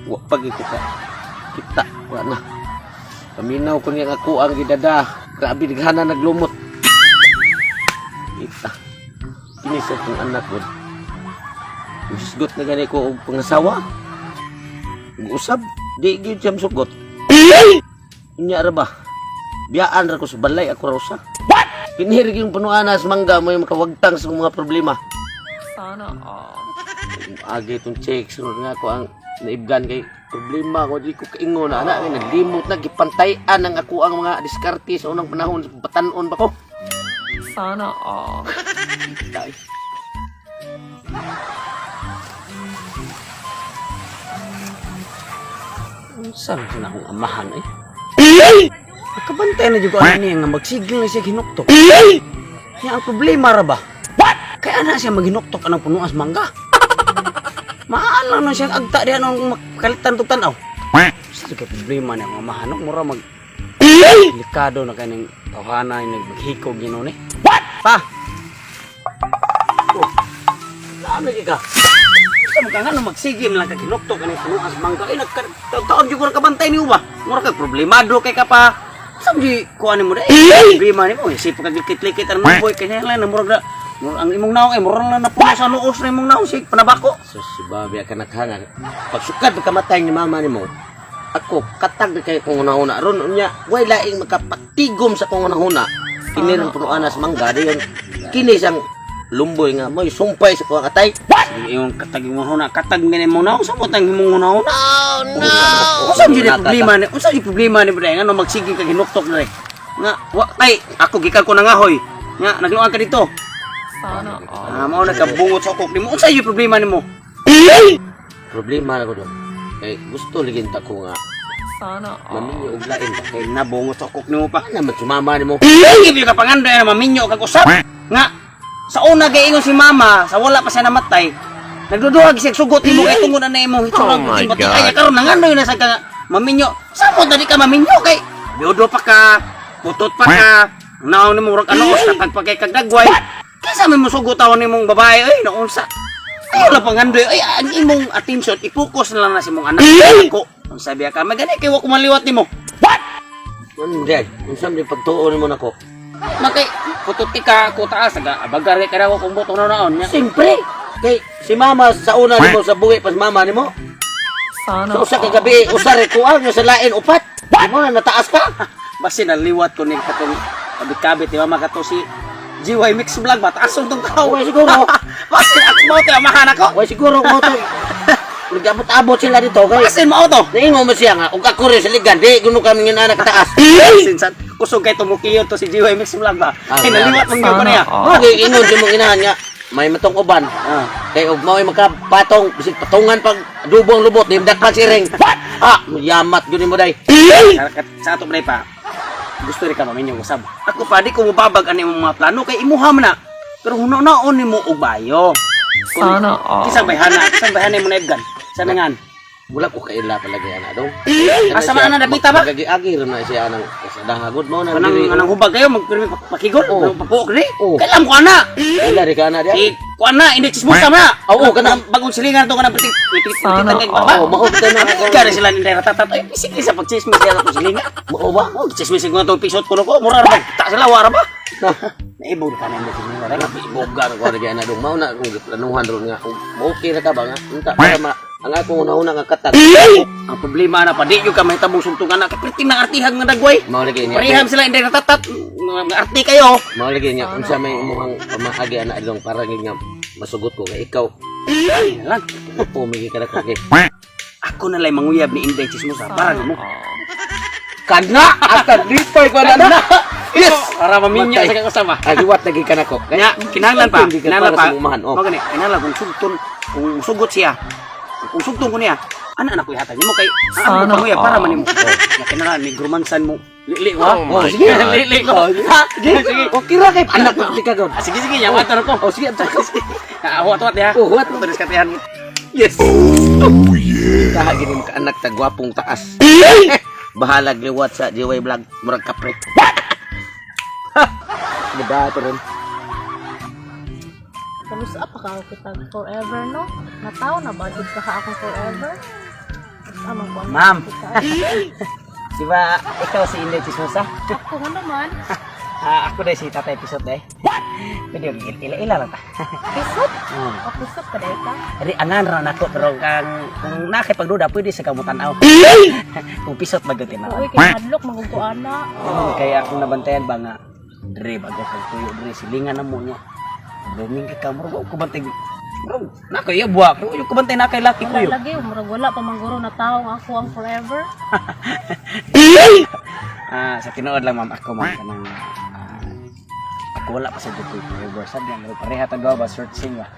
Wa pagi kita. Kita wa na. Paminaw ko niya ako ang gidada. Grabe dighana naglumot. Kita. Kini sa kong anak ko. Usgot na gani ko og pangasawa. Usab di gyud siyam sugot. Inya ra ba? Biyaan ra ko sa balay ako ra usa. What? Pinhirig yung panuanas mangga mo yung makawagtang sa mga problema. Sana Agi itong check sunod nga ko ang naibgan kay problema ko di ko kaingon na anak naglimot na gipantayan ang ako ang mga diskarte sa unang panahon sa patanon ba ko. Sana Tay. Saan na akong amahan eh? Nakabantay na dyan ko ano niya nga magsigil na siya hinuktok. Kaya ang problema ra ba? What? Kaya na siya maghinuktok anong punuas mangga. Maalang na siya agta diyan ang makalitan to tanaw. Sa kay problema niya ang amahan mura mag delikado na kaning tawhana yung naghikog yun ni. What? Pa! Oh, dami ka. Sa mga nga magsigil lang ka kinuktok kaning punuas mangga. Nagtaon dyan ko na kabantay niyo ba? Mura ka problemado kay ka pa. Sabi ko ano mo dahil problema ni mo. Isip ka likit-likit ang mga boy. Kanya lang na murag na. Ang imong naong ay murag lang na puno sa noos na imong naong. Sige, panabako. So si Bobby ka naghangan. Pagsukad kamatay ni mama ni mo. Ako, katag na kayo kung una-una. Ron, unya, way laing makapatigom sa kung una-una. Kini rin punuanas mangga. Diyan, kini siyang lumboy nga. Mo'y sumpay sa kuwang atay. Sige, yung katag yung una. Katag nga ni mong naong. Samot ang imong una-una. Oh, no! Unsa di problema ni? Unsa di problema ni bro? Nga magsige ka hinuktok na rin. Nga, ay, ako gikan ko nangahoy. Nga, nagluan ka dito. Sana Mao nagkabungot sa ukok nimo. Unsa di problema nimo? Problema na ko doon. Eh, gusto ligin ta ko nga. Sana Maminyo og lain ba? Kay nabungot sa ukok nimo pa. Naman sumama nimo. Hindi ka pangandoy na maminyo kag usap. Nga, sa una gaingon si mama, sa wala pa siya namatay. Nagduduhag siya sugot nimo kay tungod na imo hitsurag Oh my pati God. kaya karon nangandoy na sa ka maminyo. Samot na di ka maminyo kay biodo pa ka, putot pa ka. Naon nimo murag ano sa pagpakay kag dagway. Kaysa may musugot tawon nimong babae ay naunsa. Ayaw lang pangandoy ay ang imong attention i-focus na lang na si mong anak ko. Ang sabi ka magani kay wa ko maliwat nimo. What? Hindi, unsa may pagtuon nimo nako? Makay putot ka ko taas aga abagar kay daw kung boto na naon. Siyempre. Kay si mama sa una nimo sa buhi pas mama nimo. Sana Sa usa ka gabi usar ko ang sa lain upat. Di mo na nataas ka. Basi naliwat ko ni katong kabit-kabit ni mama kato si GY Mix Vlog ba taas tong tao. Way siguro. Basi ako mo te amahan ako. Way siguro mo to. Nagabot-abot sila dito kay. Basi mo to. Ningon mo siya nga ug ako rin sa ligan di kuno kami ng anak taas. Sinsan kusog kay tumukiyo to si GY Mix Vlog ba. Kay naliwat mong gyud niya. Wag ingon si mong inahan nga. May matong uban. Kay og mao'y makapatong bisig patungan pag dubong lubot di dakpan siring. Yamat gyud mo day. Sa ato day pa. Gusto rin ka maminyo usab. Ako pa di ko mubabag ani imong mga plano kay imuha man na. Pero hunaw-naon nimo og bayo. Sana Kisang bayhana mo na ibgan. Sa nangan. Wala ko kaila palagi ana daw. Asa man ana napita ba? Agi-agi ra na siya anang dahagod mo na. Anang hubag kayo magpirmi pakigol. Papuok ri. Kailan ko ana? Kailan ri ka ana diya? Ko ana indi chismosa na. Oo kana bagong silingan to kana pitik. Sana Oo, mao ta na. Kaya sila ni ratatat ay sige sa pagchismis siya ko silingan. Mao ba? Oh, chismis ko to pisot ko mura ra. Ta sila wara ba? Naibog ka na mo silingan. Naibog ka ko ri ana dong mao na kung planuhan ron nga. Okay ra ka ba nga? Unta para ang ako una-una nga katag. Ang problema na pa di yung ka mahitabong suntungan na kapriting na artihag nga dagway. Pariham sila hindi natatat. Arti kayo. Mauligin niya. Kung sa may mukhang pamahagi na ilong parang nga masugot ko nga ikaw. Ay lang. Pumigi ka na ko. Ako na lang manguyab ni Inday Chismosa. Parang mo. Kana! Akan dito ko na. Yes! Para maminyo sa kang kasama. Agiwat lagi ka na ko. Kaya kinahanglan pa. Kinahanglan pa. Kinahanglan kung sugton. Kung sugot siya. Kung sugtong ko niya, anak ko ihatag mo kay ano pa mo para man mo. Ya kinahanglan ni grumansan mo. Lili wa. Sige, lili ko. Sige. Okay ra kay anak ko ka gud. Sige yaman taro ko. Sige. Huwat ya. Huwat mo tulis katihan mo. Yes. Oh yeah. Taha gini mo ka anak ta gwapong taas. Bahalag liwat sa GY Vlog murag kapre. Beda to ron. Kamusta pa ka kita forever no? Nataw na budget ka ako forever. Ano ba? Ma'am. Di ba ikaw si Inday Chismosa? Ako nga naman. Ako dahil si Tatay Pisot dahil. Pwede yung ila lang ta. Pisot? O pisot ka dahil ka? Jadi angan ra nako pero kung nakipagduda pwede sa kamutan aw. Kung pisot bagutin na. Uy, kaya hadlok, maguguan na. Kaya akong nabantayan ba nga dre bago kag tuyo dre silingan na mo niya. Luming ka mo ko bantay. Bro, nako iya buwak. Yung kubantay na kay laki ko Wala yo. lagi, murag wala pa mangguro na taong ako ang forever. Sa tinuod lang ma'am ako ma'am kanang ako wala pa sa dito forever sad lang pareha ta gawa ba searching ba.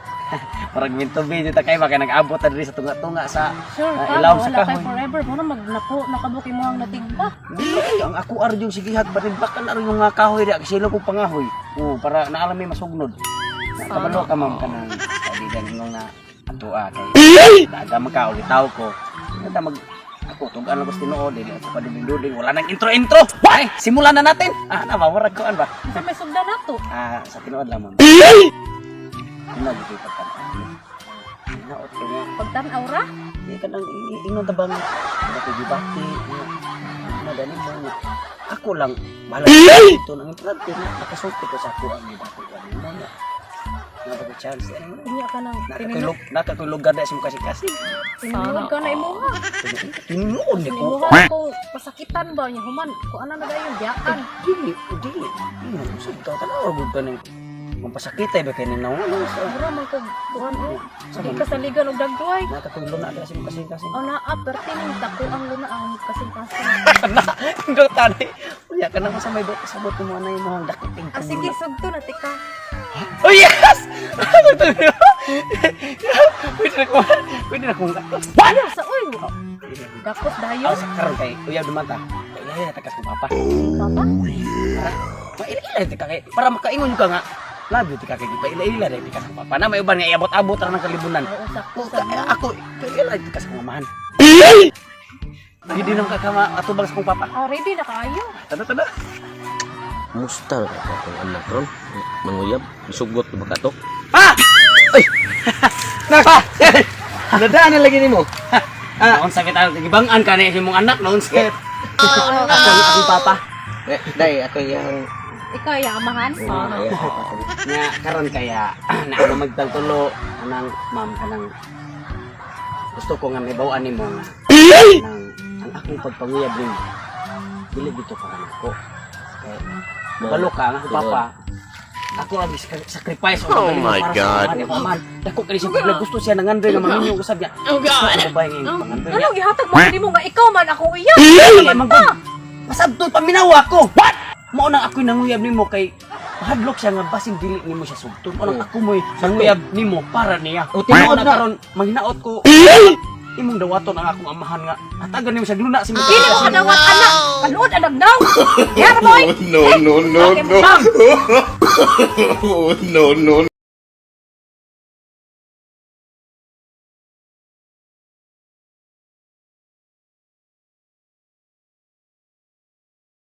Parang minto video ta kay ba kay nag-abot ta diri sa tunga-tunga sa Sure ka, ilaw sa wala kay kahoy. forever. Muna magnapo, nakabuki mo ang natigba. Dili ang ako arjong sigihag paridbakan na yung nga kahoy di sila ko pangahoy. Para naalam may masugnod. Kabalo ka ma'am kanang kaibigan mo na atua kay daga magkaw gitaw ko. Nata mag ako tugan lang gusto tinuod dili ako pa duding wala nang intro. Ay, simulan na natin. Nawawarag ko ba? Sa may sugda na to. Sa tinuod lang ma'am. Ano dito pa kan? Naot ko nga. Pagtanaw ra? Di ka nang ingon ta bang bati-bati. Madali mo nga. Ako lang bahala ito nang importante na nakasulti ko sa ako ang bati ko ano. Napa chance. Inya ka nang tinulog. Nakatulog ganda sa mukha si kasi. Tinulog ka na imuha. Tinuod ni ko. Imuha ko pasakitan ba niya human. Kung ano na daw yung biyakan. Dili. Usap ka tanaw gud ka ning mampasakitay ba kay ning nawala sa Mura man ko kuan eh. Di ka saligan og dagduay. nakatulog na ada sa mukha si kasi. O na pertining dako ang luna ang kasing-kasing. Ndo tani. Unya ka na sa may do sabot mo na imong dakiting. Sige, sugto na tika. Oh yes! Pwede na kung Ano sa uy? Dakot dayo. sa karon kay uyaw dumata. Ilay na takas ko papa. Papa? Para mailay tika kay para makaingon ka nga. Love you tika kay ilay na takas ko papa. Na may uban nga iabot-abot ra ng kalibunan. Oo, sakto sa Ako ilay takas ko mamahan. Hindi nang kakama atubang sa kong papa. ready na kayo. Tada. Musta ka akong anak ron? Manguyab, isugot ba ka to? Pa! Ay! Naka! Nadaan na lagi nimo. Noon sa kita gibangan ka na imong anak noon sa akong papa. Day, ako yang Ikaw yung amahan? Nga karon kaya na ano magtagtulo anang ma'am kanang gusto ko nga may bawaan nimo nga nang ang akong pagpanguyab nimo dili dito para nako kay balo ka nga papa ako ang sacrifice Oh my God. dako kani siya pag gusto siya nangandoy nga maminyo usab niya oh god ano ba yung pangandoy Ano gihatag mo hindi mo nga ikaw man ako iya? masabto paminawa ko what mo nang ako'y nanguyab nimo kay hadlok siya nga basing dili nimo siya sugton o nang ako mo'y nanguyab nimo para niya o tinuod na karon manghinaot ko imong dawaton ang akong amahan nga hatagan nimo siya luna si Dili mo kadawat anak. Kanuod anak daw. Yar boy. No. Ma'am. No.